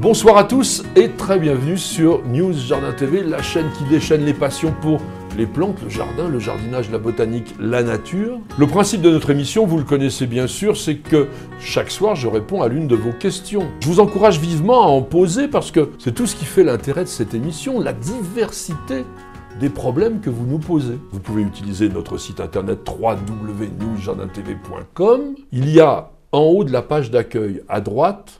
Bonsoir à tous et très bienvenue sur News Jardin TV, la chaîne qui déchaîne les passions pour les plantes, le jardin, le jardinage, la botanique, la nature. Le principe de notre émission, vous le connaissez bien sûr, c'est que chaque soir, je réponds à l'une de vos questions. Je vous encourage vivement à en poser parce que c'est tout ce qui fait l'intérêt de cette émission, la diversité des problèmes que vous nous posez. Vous pouvez utiliser notre site internet www.newsjardintv.com. Il y a en haut de la page d'accueil, à droite,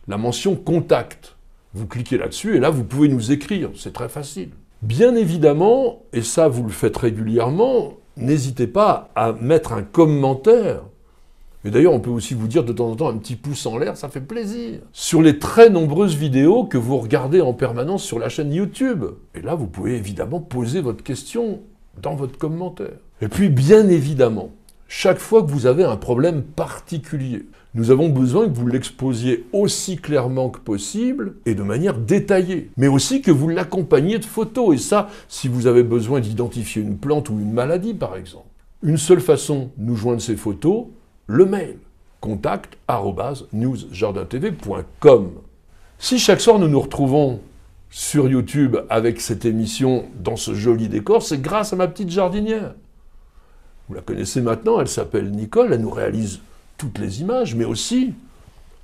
la mention « Contact ». Vous cliquez là-dessus et là, vous pouvez nous écrire. C'est très facile. Bien évidemment, et ça, vous le faites régulièrement, n'hésitez pas à mettre un commentaire. Et d'ailleurs, on peut aussi vous dire de temps en temps un petit pouce en l'air, ça fait plaisir. Sur les très nombreuses vidéos que vous regardez en permanence sur la chaîne YouTube. Et là, vous pouvez évidemment poser votre question dans votre commentaire. Et puis, bien évidemment, chaque fois que vous avez un problème particulier, nous avons besoin que vous l'exposiez aussi clairement que possible et de manière détaillée. Mais aussi que vous l'accompagniez de photos. Et ça, si vous avez besoin d'identifier une plante ou une maladie, par exemple. Une seule façon de nous joindre ces photos, le mail. contact@newsjardintv.com. Si chaque soir nous nous retrouvons sur YouTube avec cette émission dans ce joli décor, c'est grâce à ma petite jardinière. Vous la connaissez maintenant, elle s'appelle Nicole, elle nous réalise toutes les images, mais aussi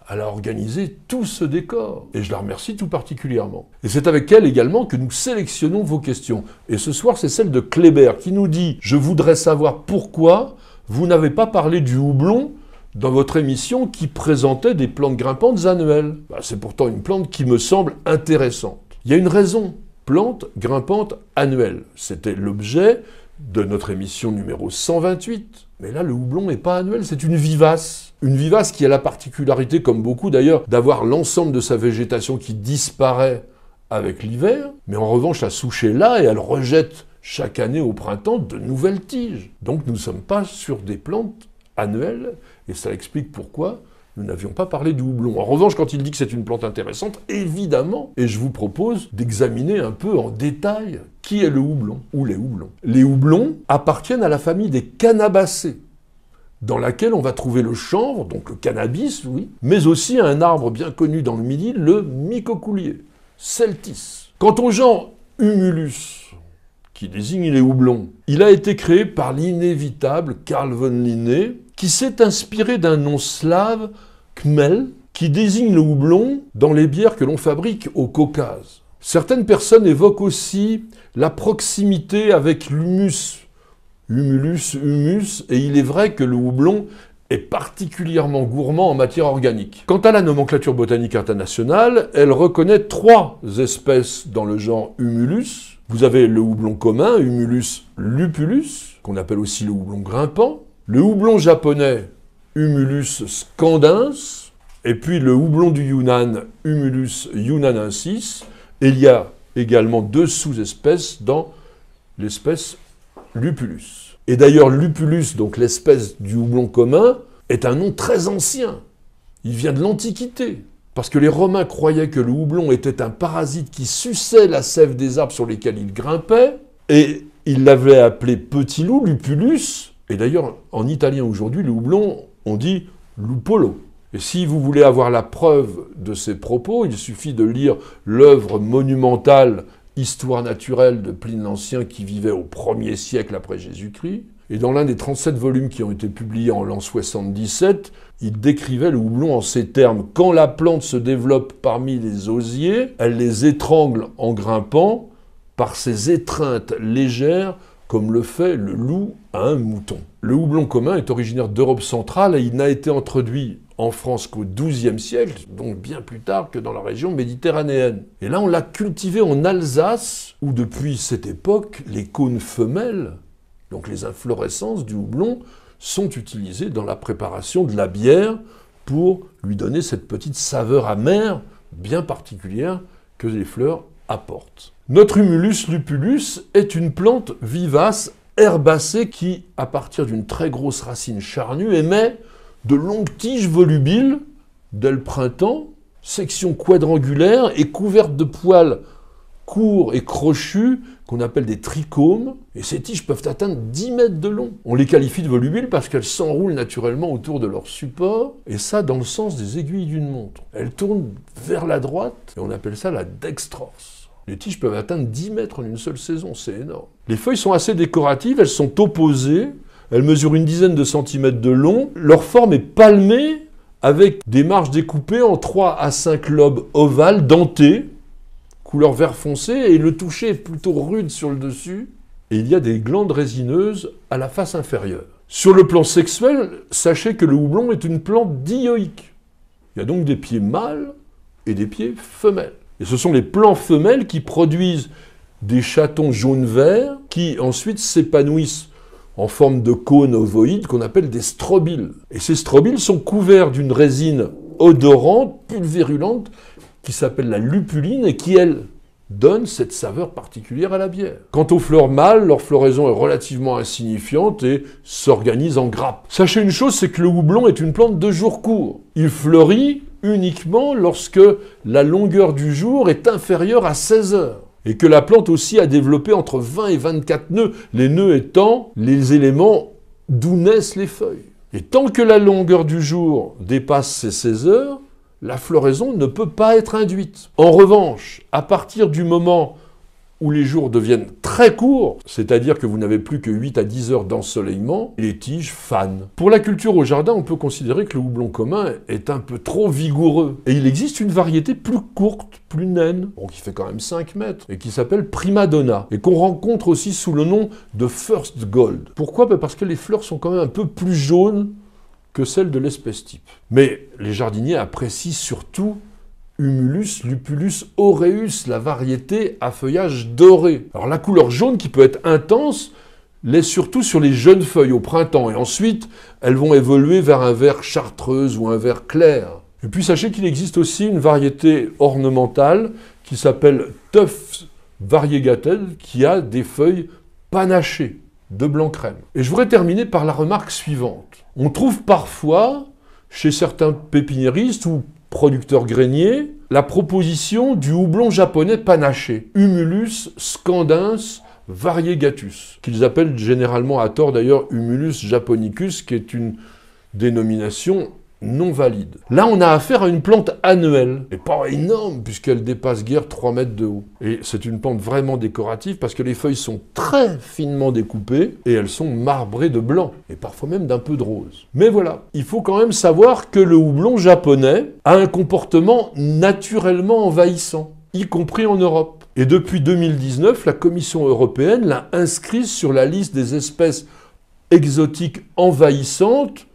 elle a organisé tout ce décor. Et je la remercie tout particulièrement. Et c'est avec elle également que nous sélectionnons vos questions. Et ce soir, c'est celle de Kléber qui nous dit « Je voudrais savoir pourquoi vous n'avez pas parlé du houblon dans votre émission qui présentait des plantes grimpantes annuelles. » C'est pourtant une plante qui me semble intéressante. Il y a une raison. Plante grimpante annuelle. C'était l'objet de notre émission numéro 128. Mais là, le houblon n'est pas annuel, c'est une vivace. Une vivace qui a la particularité, comme beaucoup d'ailleurs, d'avoir l'ensemble de sa végétation qui disparaît avec l'hiver. Mais en revanche, la souche est là et elle rejette chaque année au printemps de nouvelles tiges. Donc nous ne sommes pas sur des plantes annuelles, et ça explique pourquoi nous n'avions pas parlé du houblon. En revanche, quand il dit que c'est une plante intéressante, évidemment, et je vous propose d'examiner un peu en détail qui est le houblon ou les houblons. Les houblons appartiennent à la famille des cannabacées, dans laquelle on va trouver le chanvre, donc le cannabis, oui, mais aussi un arbre bien connu dans le Midi, le micocoulier, Celtis. Quant au genre Humulus, qui désigne les houblons, il a été créé par l'inévitable Carl von Linné, qui s'est inspiré d'un nom slave, Khmel, qui désigne le houblon dans les bières que l'on fabrique au Caucase. Certaines personnes évoquent aussi la proximité avec l'humus, humulus, humus, et il est vrai que le houblon est particulièrement gourmand en matière organique. Quant à la nomenclature botanique internationale, elle reconnaît 3 espèces dans le genre Humulus. Vous avez le houblon commun, Humulus lupulus, qu'on appelle aussi le houblon grimpant, le houblon japonais, Humulus scandens, et puis le houblon du Yunnan, Humulus yunanensis, et il y a également 2 sous-espèces dans l'espèce lupulus. Et d'ailleurs, lupulus, donc l'espèce du houblon commun, est un nom très ancien. Il vient de l'Antiquité. Parce que les Romains croyaient que le houblon était un parasite qui suçait la sève des arbres sur lesquels il grimpait, et ils l'avaient appelé petit loup, lupulus. Et d'ailleurs, en italien aujourd'hui, le houblon, on dit lupolo. Et si vous voulez avoir la preuve de ces propos, il suffit de lire l'œuvre monumentale Histoire naturelle de Pline l'Ancien qui vivait au 1er siècle après Jésus-Christ. Et dans l'un des 37 volumes qui ont été publiés en l'an 77, il décrivait le houblon en ces termes. Quand la plante se développe parmi les osiers, elle les étrangle en grimpant par ses étreintes légères, comme le fait le loup à un mouton. Le houblon commun est originaire d'Europe centrale et il n'a été introduit en France qu'au XIIe siècle, donc bien plus tard que dans la région méditerranéenne. Et là, on l'a cultivé en Alsace, où depuis cette époque, les cônes femelles, donc les inflorescences du houblon, sont utilisées dans la préparation de la bière pour lui donner cette petite saveur amère bien particulière que les fleurs apportent. Notre Humulus lupulus est une plante vivace, herbacée, qui, à partir d'une très grosse racine charnue, émet de longues tiges volubiles dès le printemps, section quadrangulaire et couverte de poils courts et crochus qu'on appelle des trichomes, et ces tiges peuvent atteindre 10 mètres de long. On les qualifie de volubiles parce qu'elles s'enroulent naturellement autour de leur support, et ça dans le sens des aiguilles d'une montre. Elles tournent vers la droite, et on appelle ça la dextrose. Les tiges peuvent atteindre 10 mètres en une seule saison, c'est énorme. Les feuilles sont assez décoratives, elles sont opposées, elles mesurent une dizaine de centimètres de long, leur forme est palmée avec des marges découpées en 3 à 5 lobes ovales dentés, couleur vert foncé, et le toucher est plutôt rude sur le dessus, et il y a des glandes résineuses à la face inférieure. Sur le plan sexuel, sachez que le houblon est une plante dioïque. Il y a donc des pieds mâles et des pieds femelles. Et ce sont les plants femelles qui produisent des chatons jaune-vert qui ensuite s'épanouissent en forme de cône ovoïde qu'on appelle des strobiles. Et ces strobiles sont couverts d'une résine odorante, pulvérulente, qui s'appelle la lupuline et qui, elle, donne cette saveur particulière à la bière. Quant aux fleurs mâles, leur floraison est relativement insignifiante et s'organise en grappes. Sachez une chose, c'est que le houblon est une plante de jour court. Il fleurit uniquement lorsque la longueur du jour est inférieure à 16 heures. Et que la plante aussi a développé entre 20 et 24 nœuds, les nœuds étant les éléments d'où naissent les feuilles. Et tant que la longueur du jour dépasse ces 16 heures, la floraison ne peut pas être induite. En revanche, à partir du moment où les jours deviennent très courts, c'est-à-dire que vous n'avez plus que 8 à 10 heures d'ensoleillement, les tiges fanent. Pour la culture au jardin, on peut considérer que le houblon commun est un peu trop vigoureux. Et il existe une variété plus courte, plus naine, qui fait quand même 5 mètres, et qui s'appelle Prima Donna, et qu'on rencontre aussi sous le nom de First Gold. Pourquoi ? Parce que les fleurs sont quand même un peu plus jaunes que celles de l'espèce type. Mais les jardiniers apprécient surtout Humulus lupulus aureus, la variété à feuillage doré. Alors la couleur jaune qui peut être intense l'est surtout sur les jeunes feuilles au printemps, et ensuite elles vont évoluer vers un vert chartreuse ou un vert clair. Et puis sachez qu'il existe aussi une variété ornementale qui s'appelle Tufts variegated, qui a des feuilles panachées de blanc crème. Et je voudrais terminer par la remarque suivante. On trouve parfois, chez certains pépiniéristes ou producteurs grainiers, la proposition du houblon japonais panaché, Humulus scandens variegatus, qu'ils appellent généralement à tort d'ailleurs Humulus japonicus, qui est une dénomination non valide. Là, on a affaire à une plante annuelle, et pas énorme, puisqu'elle dépasse guère 3 mètres de haut. Et c'est une plante vraiment décorative, parce que les feuilles sont très finement découpées, et elles sont marbrées de blanc, et parfois même d'un peu de rose. Mais voilà, il faut quand même savoir que le houblon japonais a un comportement naturellement envahissant, y compris en Europe. Et depuis 2019, la Commission européenne l'a inscrit sur la liste des espèces exotiques envahissantes,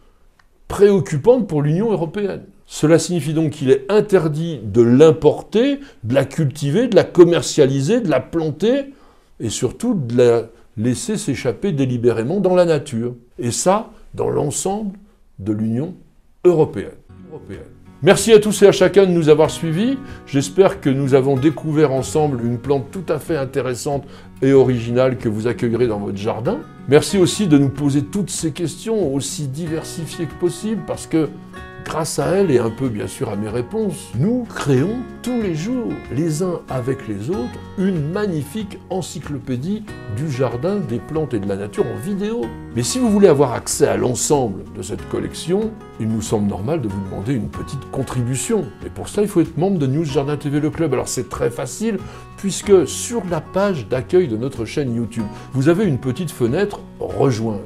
préoccupante pour l'Union européenne. Cela signifie donc qu'il est interdit de l'importer, de la cultiver, de la commercialiser, de la planter, et surtout de la laisser s'échapper délibérément dans la nature. Et ça, dans l'ensemble de l'Union européenne. Merci à tous et à chacun de nous avoir suivis. J'espère que nous avons découvert ensemble une plante tout à fait intéressante et originale que vous accueillerez dans votre jardin. Merci aussi de nous poser toutes ces questions aussi diversifiées que possible, parce que grâce à elles, et un peu bien sûr à mes réponses, nous créons tous les jours, les uns avec les autres, une magnifique encyclopédie du jardin, des plantes et de la nature en vidéo. Mais si vous voulez avoir accès à l'ensemble de cette collection, il nous semble normal de vous demander une petite contribution. Et pour ça, il faut être membre de News Jardin TV Le Club. Alors c'est très facile, puisque sur la page d'accueil de notre chaîne YouTube, vous avez une petite fenêtre « Rejoindre ».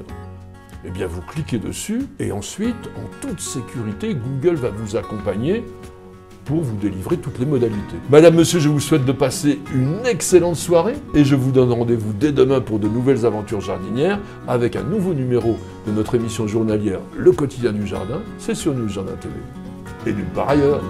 Eh bien, vous cliquez dessus, et ensuite, en toute sécurité, Google va vous accompagner pour vous délivrer toutes les modalités. Madame, monsieur, je vous souhaite de passer une excellente soirée, et je vous donne rendez-vous dès demain pour de nouvelles aventures jardinières, avec un nouveau numéro de notre émission journalière Le Quotidien du Jardin. C'est sur News Jardin TV. Et nulle part ailleurs.